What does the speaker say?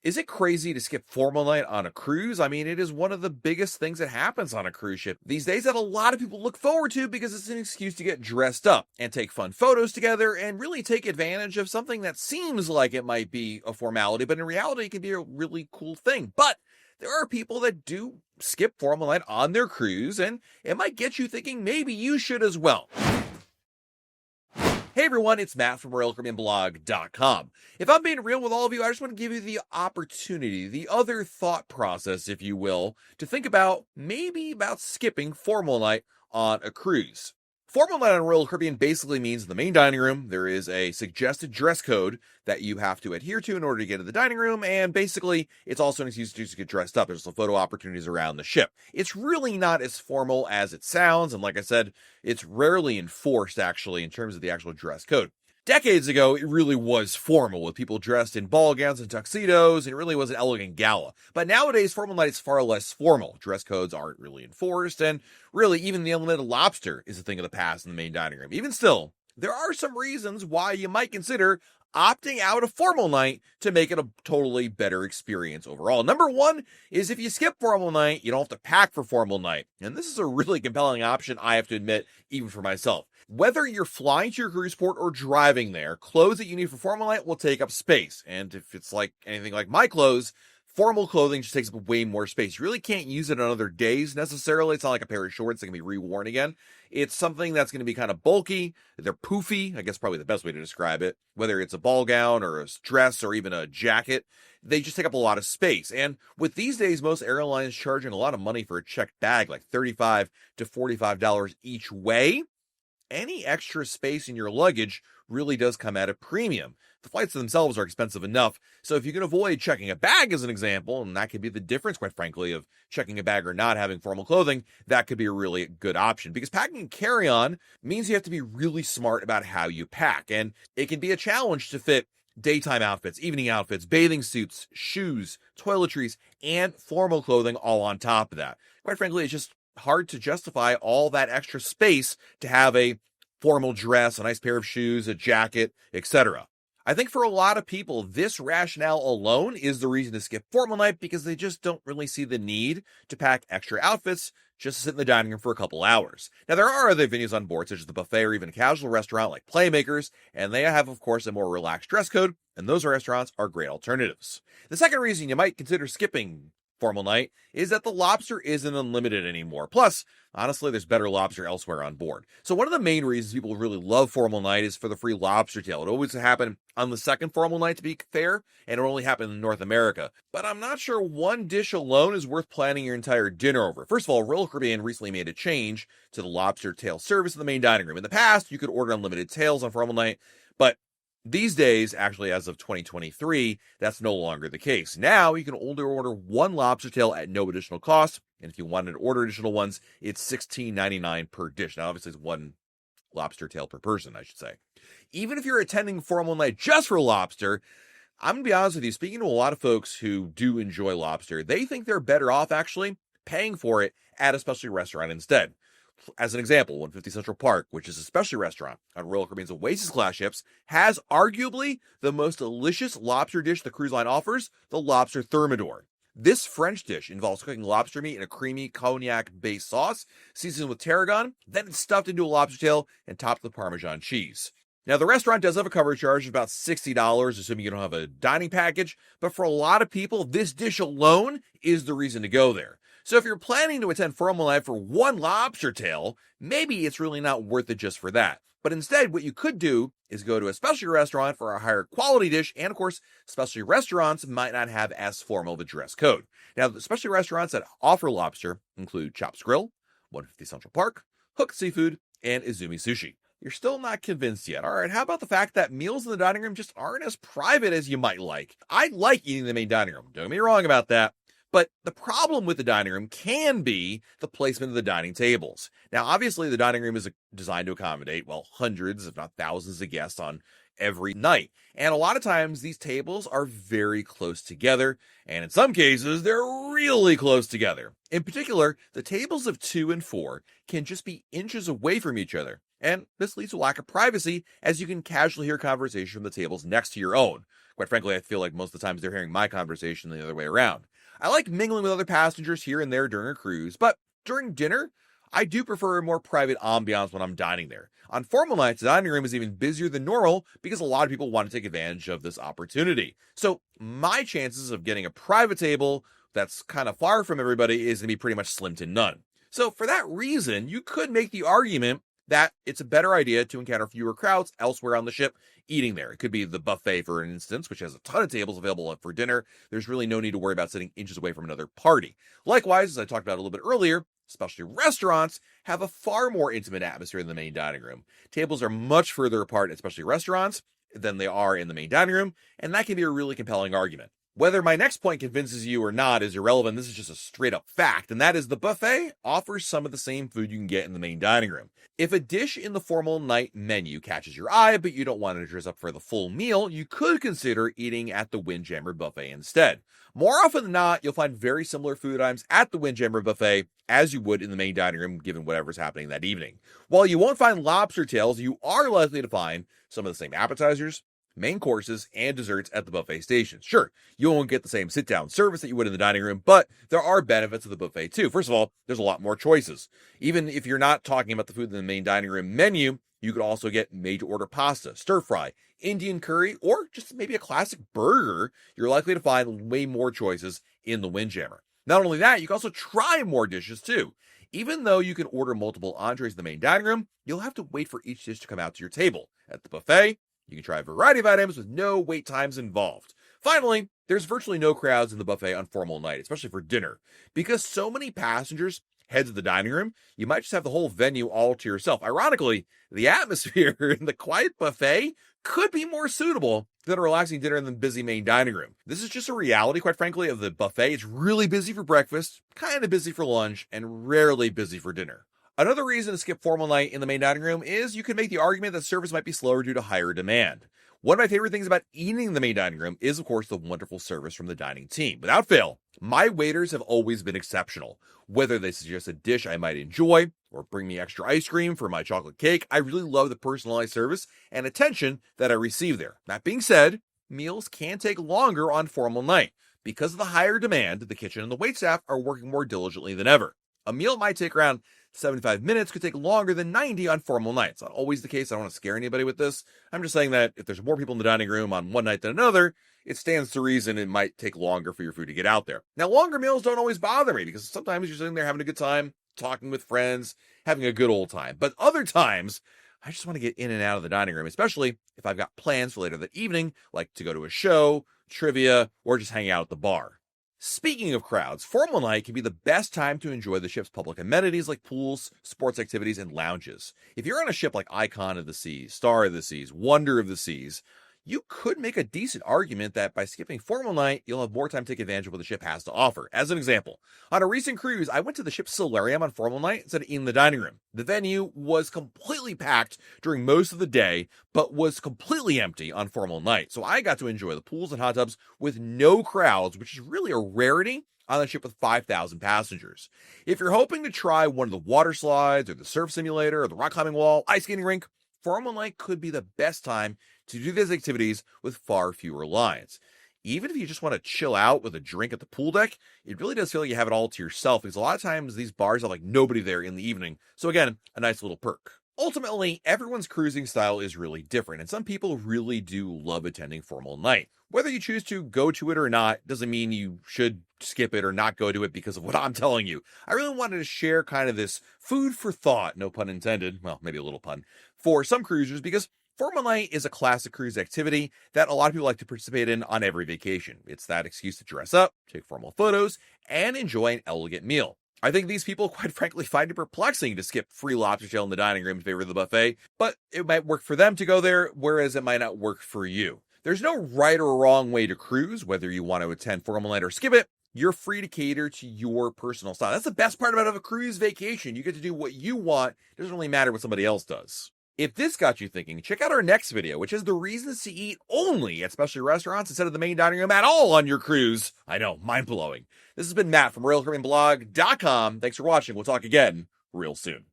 Is it crazy to skip formal night on a cruise? I mean, it is one of the biggest things that happens on a cruise ship these days that a lot of people look forward to because it's an excuse to get dressed up and take fun photos together and really take advantage of something that seems like it might be a formality, but in reality, it can be a really cool thing. But there are people that do skip formal night on their cruise, and it might get you thinking maybe you should as well. Hey everyone, it's Matt from RoyalCaribbeanBlog.com. If I'm being real with all of you, I just want to give you the opportunity, the other thought process, if you will, to think about skipping formal night on a cruise. Formal night on Royal Caribbean basically means in the main dining room, there is a suggested dress code that you have to adhere to in order to get to the dining room, and basically, it's also an excuse to get dressed up. There's some photo opportunities around the ship. It's really not as formal as it sounds, and like I said, it's rarely enforced, actually, in terms of the actual dress code. Decades ago, it really was formal, with people dressed in ball gowns and tuxedos, and it really was an elegant gala. But nowadays, formal night is far less formal. Dress codes aren't really enforced, and really, even the unlimited lobster is a thing of the past in the main dining room. Even still, there are some reasons why you might consider opting out of formal night to make it a totally better experience overall. Number one is if you skip formal night, you don't have to pack for formal night. And this is a really compelling option, I have to admit, even for myself. Whether you're flying to your cruise port or driving there, clothes that you need for formal night will take up space. And if it's like anything like my clothes, formal clothing just takes up way more space. You really can't use it on other days necessarily. It's not like a pair of shorts that can be reworn again. It's something that's going to be kind of bulky. They're poofy, I guess probably the best way to describe it. Whether it's a ball gown or a dress or even a jacket, they just take up a lot of space. And with these days, most airlines charging a lot of money for a checked bag, like $35 to $45 each way, any extra space in your luggage really does come at a premium. The flights themselves are expensive enough, so if you can avoid checking a bag as an example, and that could be the difference, quite frankly, of checking a bag or not having formal clothing, that could be a really good option. Because packing and carry-on means you have to be really smart about how you pack, and it can be a challenge to fit daytime outfits, evening outfits, bathing suits, shoes, toiletries, and formal clothing all on top of that. Quite frankly, it's just hard to justify all that extra space to have a formal dress, a nice pair of shoes, a jacket, etc. I think for a lot of people, this rationale alone is the reason to skip formal night because they just don't really see the need to pack extra outfits just to sit in the dining room for a couple hours. Now, there are other venues on board, such as the buffet or even a casual restaurant like Playmakers, and they have, of course, a more relaxed dress code, and those restaurants are great alternatives. The second reason you might consider skipping formal night is that the lobster isn't unlimited anymore. Plus, honestly, there's better lobster elsewhere on board. So one of the main reasons people really love formal night is for the free lobster tail. It always happened on the second formal night, to be fair, and it only happened in North America. But I'm not sure one dish alone is worth planning your entire dinner over. First of all, Royal Caribbean recently made a change to the lobster tail service in the main dining room. In the past, you could order unlimited tails on formal night, but these days, actually as of 2023, that's no longer the case. Now, you can only order one lobster tail at no additional cost, and if you wanted to order additional ones, it's $16.99 per dish. Now, obviously, it's one lobster tail per person, I should say. Even if you're attending formal night just for lobster, I'm going to be honest with you, speaking to a lot of folks who do enjoy lobster, they think they're better off, actually, paying for it at a specialty restaurant instead. As an example, 150 Central Park, which is a specialty restaurant on Royal Caribbean's Oasis class ships, has arguably the most delicious lobster dish the cruise line offers, the lobster thermidor. This French dish involves cooking lobster meat in a creamy cognac-based sauce, seasoned with tarragon, then it's stuffed into a lobster tail and topped with Parmesan cheese. Now, the restaurant does have a cover charge of about $60, assuming you don't have a dining package, but for a lot of people, this dish alone is the reason to go there. So if you're planning to attend formal night for one lobster tail, maybe it's really not worth it just for that. But instead, what you could do is go to a specialty restaurant for a higher quality dish, and of course, specialty restaurants might not have as formal of a dress code. Now, the specialty restaurants that offer lobster include Chops Grill, 150 Central Park, Hook Seafood, and Izumi Sushi. You're still not convinced yet. All right, how about the fact that meals in the dining room just aren't as private as you might like? I like eating in the main dining room. Don't get me wrong about that. But the problem with the dining room can be the placement of the dining tables. Now, obviously, the dining room is designed to accommodate, well, hundreds, if not thousands of guests on every night. And a lot of times, these tables are very close together, and in some cases, they're really close together. In particular, the tables of 2 and 4 can just be inches away from each other. And this leads to a lack of privacy, as you can casually hear conversation from the tables next to your own. Quite frankly, I feel like most of the times they're hearing my conversation the other way around. I like mingling with other passengers here and there during a cruise, but during dinner, I do prefer a more private ambiance when I'm dining there. On formal nights, the dining room is even busier than normal because a lot of people want to take advantage of this opportunity. So my chances of getting a private table that's kind of far from everybody is going to be pretty much slim to none. So for that reason, you could make the argument that it's a better idea to encounter fewer crowds elsewhere on the ship eating there. It could be the buffet, for instance, which has a ton of tables available for dinner. There's really no need to worry about sitting inches away from another party. Likewise, as I talked about a little bit earlier, especially restaurants have a far more intimate atmosphere than the main dining room. Tables are much further apart, especially restaurants, than they are in the main dining room, and that can be a really compelling argument. Whether my next point convinces you or not is irrelevant. This is just a straight up fact, and that is the buffet offers some of the same food you can get in the main dining room. If a dish in the formal night menu catches your eye, but you don't want to dress up for the full meal, you could consider eating at the Windjammer buffet instead. More often than not, you'll find very similar food items at the Windjammer buffet as you would in the main dining room, given whatever's happening that evening. While you won't find lobster tails, you are likely to find some of the same appetizers, main courses, and desserts at the buffet stations. Sure, you won't get the same sit-down service that you would in the dining room, but there are benefits of the buffet too. First of all, there's a lot more choices. Even if you're not talking about the food in the main dining room menu, you could also get made-to-order pasta, stir-fry, Indian curry, or just maybe a classic burger. You're likely to find way more choices in the Windjammer. Not only that, you can also try more dishes too. Even though you can order multiple entrees in the main dining room, you'll have to wait for each dish to come out to your table. At the buffet, you can try a variety of items with no wait times involved. Finally, there's virtually no crowds in the buffet on formal night, especially for dinner. Because so many passengers head to the dining room, you might just have the whole venue all to yourself. Ironically, the atmosphere in the quiet buffet could be more suitable than a relaxing dinner in the busy main dining room. This is just a reality, quite frankly, of the buffet. It's really busy for breakfast, kind of busy for lunch, and rarely busy for dinner. Another reason to skip formal night in the main dining room is you can make the argument that service might be slower due to higher demand. One of my favorite things about eating in the main dining room is, of course, the wonderful service from the dining team. Without fail, my waiters have always been exceptional. Whether they suggest a dish I might enjoy or bring me extra ice cream for my chocolate cake, I really love the personalized service and attention that I receive there. That being said, meals can take longer on formal night. Because of the higher demand, the kitchen and the waitstaff are working more diligently than ever. A meal might take around 75 minutes, could take longer than 90 on formal nights. Not always the case. I don't want to scare anybody with this. I'm just saying that if there's more people in the dining room on one night than another, it stands to reason it might take longer for your food to get out there. Now, longer meals don't always bother me because sometimes you're sitting there having a good time, talking with friends, having a good old time. But other times, I just want to get in and out of the dining room, especially if I've got plans for later that evening, like to go to a show, trivia, or just hang out at the bar. Speaking of crowds, formal night can be the best time to enjoy the ship's public amenities like pools, sports activities, and lounges. If you're on a ship like Icon of the Seas, Star of the Seas, Wonder of the Seas, you could make a decent argument that by skipping formal night, you'll have more time to take advantage of what the ship has to offer. As an example, on a recent cruise, I went to the ship's solarium on formal night instead of in the dining room. The venue was completely packed during most of the day, but was completely empty on formal night. So I got to enjoy the pools and hot tubs with no crowds, which is really a rarity on a ship with 5,000 passengers. If you're hoping to try one of the water slides or the surf simulator or the rock climbing wall, ice skating rink, formal night could be the best time to do these activities with far fewer lines. Even if you just want to chill out with a drink at the pool deck, it really does feel like you have it all to yourself because a lot of times these bars have like nobody there in the evening. So again, a nice little perk. Ultimately, everyone's cruising style is really different, and some people really do love attending formal night. Whether you choose to go to it or not doesn't mean you should skip it or not go to it because of what I'm telling you. I really wanted to share kind of this food for thought, no pun intended, well, maybe a little pun, for some cruisers because formal night is a classic cruise activity that a lot of people like to participate in on every vacation. It's that excuse to dress up, take formal photos, and enjoy an elegant meal. I think these people, quite frankly, find it perplexing to skip free lobster tail in the dining room in favor of the buffet, but it might work for them to go there, whereas it might not work for you. There's no right or wrong way to cruise, whether you want to attend formal night or skip it. You're free to cater to your personal style. That's the best part about a cruise vacation. You get to do what you want. It doesn't really matter what somebody else does. If this got you thinking, check out our next video, which is the reasons to eat only at specialty restaurants instead of the main dining room at all on your cruise. I know, mind-blowing. This has been Matt from RoyalCaribbeanBlog.com. Thanks for watching. We'll talk again real soon.